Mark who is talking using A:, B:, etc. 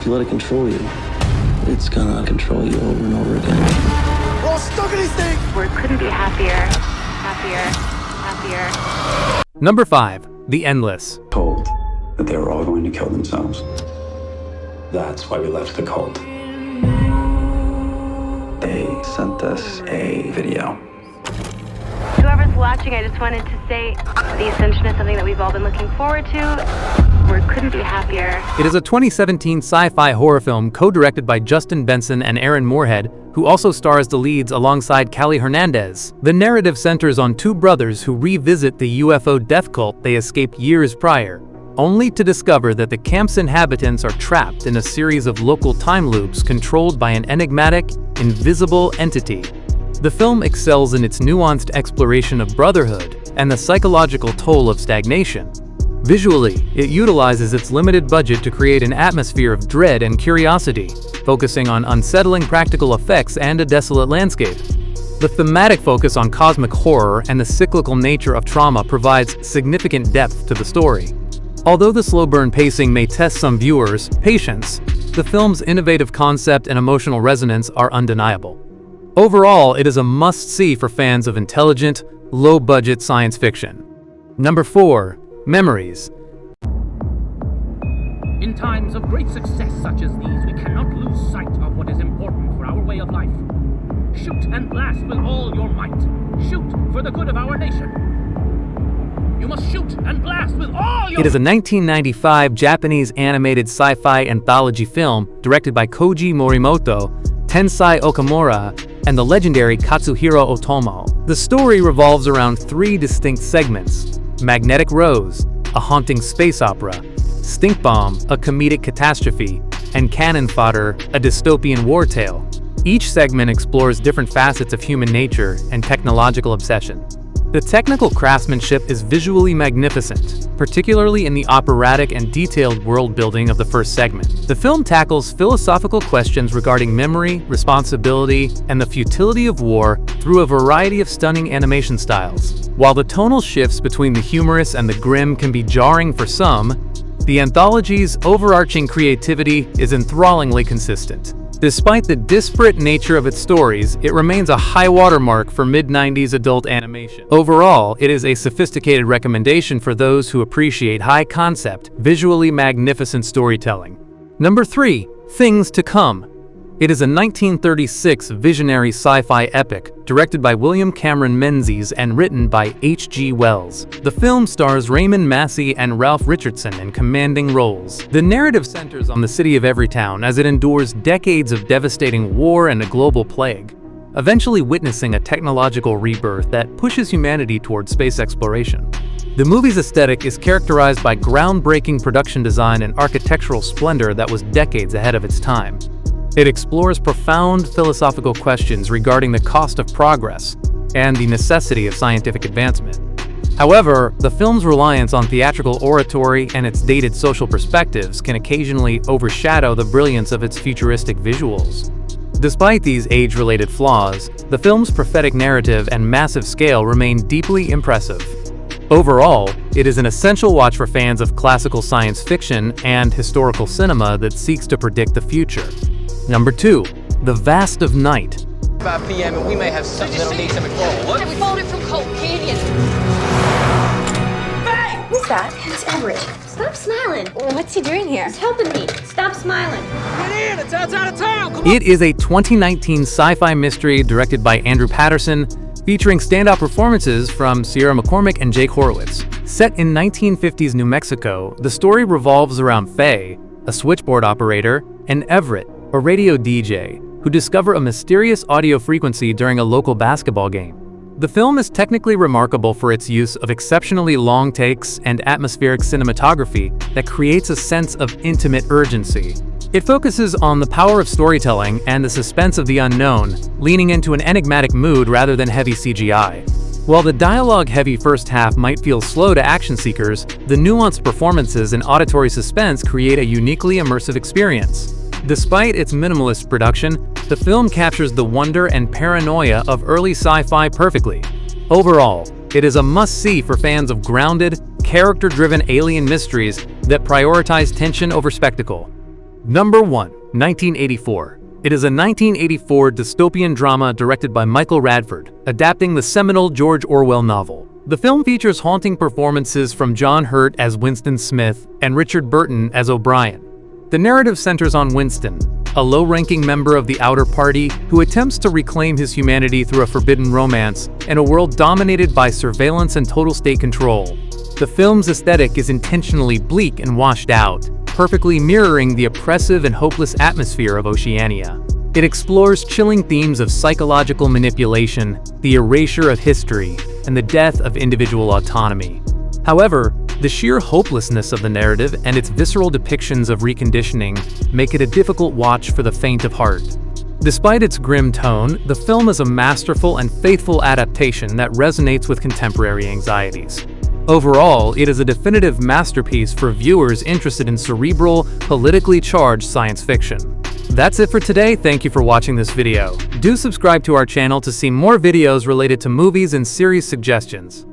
A: If you let it control you, it's gonna control you over and over again.
B: We're all stuck in these things!
C: We couldn't be happier.
D: Number 5. The Endless.
E: Told that they were all going to kill themselves. That's why we left the cult. They sent us a video.
C: Whoever's watching, I just wanted to say the Ascension is something that we've all been looking forward to. We couldn't be happier.
D: It is a 2017 sci-fi horror film co-directed by Justin Benson and Aaron Moorhead, who also stars the leads alongside Callie Hernandez. The narrative centers on two brothers who revisit the UFO death cult they escaped years prior, only to discover that the camp's inhabitants are trapped in a series of local time loops controlled by an enigmatic, invisible entity. The film excels in its nuanced exploration of brotherhood and the psychological toll of stagnation. Visually, it utilizes its limited budget to create an atmosphere of dread and curiosity, focusing on unsettling practical effects and a desolate landscape. The thematic focus on cosmic horror and the cyclical nature of trauma provides significant depth to the story. Although the slow burn pacing may test some viewers' patience, the film's innovative concept and emotional resonance are undeniable. Overall, it is a must-see for fans of intelligent, low-budget science fiction. Number 4. Memories.
F: In times of great success such as these, we cannot lose sight of what is important for our way of life. Shoot and blast with all your might. Shoot for the good of our nation. You must shoot and blast with all your...
D: It is a 1995 Japanese animated sci-fi anthology film directed by Koji Morimoto, Tensai Okamura, and the legendary Katsuhiro Otomo. The story revolves around 3 distinct segments: Magnetic Rose, a haunting space opera; Stink Bomb, a comedic catastrophe; and Cannon Fodder, a dystopian war tale. Each segment explores different facets of human nature and technological obsession. The technical craftsmanship is visually magnificent, particularly in the operatic and detailed world building of the first segment. The film tackles philosophical questions regarding memory, responsibility, and the futility of war through a variety of stunning animation styles. While the tonal shifts between the humorous and the grim can be jarring for some, the anthology's overarching creativity is enthrallingly consistent. Despite the disparate nature of its stories, it remains a high watermark for mid-90s adult animation. Overall, it is a sophisticated recommendation for those who appreciate high-concept, visually magnificent storytelling. Number 3. Things to Come. It is a 1936 visionary sci-fi epic directed by William Cameron Menzies and written by H.G. Wells. The film stars Raymond Massey and Ralph Richardson in commanding roles. The narrative centers on the city of Everytown as it endures decades of devastating war and a global plague, eventually witnessing a technological rebirth that pushes humanity toward space exploration. The movie's aesthetic is characterized by groundbreaking production design and architectural splendor that was decades ahead of its time. It explores profound philosophical questions regarding the cost of progress and the necessity of scientific advancement. However, the film's reliance on theatrical oratory and its dated social perspectives can occasionally overshadow the brilliance of its futuristic visuals. Despite these age-related flaws, the film's prophetic narrative and massive scale remain deeply impressive. Overall, it is an essential watch for fans of classical science fiction and historical cinema that seeks to predict the future. Number 2. The Vast of Night.
B: 5 p.m. and we may have something that'll need some control. What?
G: We followed it from Colt Canyon.
B: Hey!
G: Who's that? It's Everett. Stop smiling. What's he doing here? He's helping me. Stop smiling.
B: Get in! It's outside of town! Come on!
D: It is a 2019 sci-fi mystery directed by Andrew Patterson, featuring standout performances from Sierra McCormick and Jake Horowitz. Set in 1950s New Mexico, the story revolves around Faye, a switchboard operator, and Everett, a radio DJ, who discover a mysterious audio frequency during a local basketball game. The film is technically remarkable for its use of exceptionally long takes and atmospheric cinematography that creates a sense of intimate urgency. It focuses on the power of storytelling and the suspense of the unknown, leaning into an enigmatic mood rather than heavy CGI. While the dialogue-heavy first half might feel slow to action seekers, the nuanced performances and auditory suspense create a uniquely immersive experience. Despite its minimalist production, the film captures the wonder and paranoia of early sci-fi perfectly. Overall, it is a must-see for fans of grounded, character-driven alien mysteries that prioritize tension over spectacle. Number 1. 1984. It is a 1984 dystopian drama directed by Michael Radford, adapting the seminal George Orwell novel. The film features haunting performances from John Hurt as Winston Smith and Richard Burton as O'Brien. The narrative centers on Winston, a low-ranking member of the Outer Party who attempts to reclaim his humanity through a forbidden romance in a world dominated by surveillance and total state control. The film's aesthetic is intentionally bleak and washed out, perfectly mirroring the oppressive and hopeless atmosphere of Oceania. It explores chilling themes of psychological manipulation, the erasure of history, and the death of individual autonomy. However, the sheer hopelessness of the narrative and its visceral depictions of reconditioning make it a difficult watch for the faint of heart. Despite its grim tone, the film is a masterful and faithful adaptation that resonates with contemporary anxieties. Overall, it is a definitive masterpiece for viewers interested in cerebral, politically charged science fiction. That's it for today. Thank you for watching this video. Do subscribe to our channel to see more videos related to movies and series suggestions.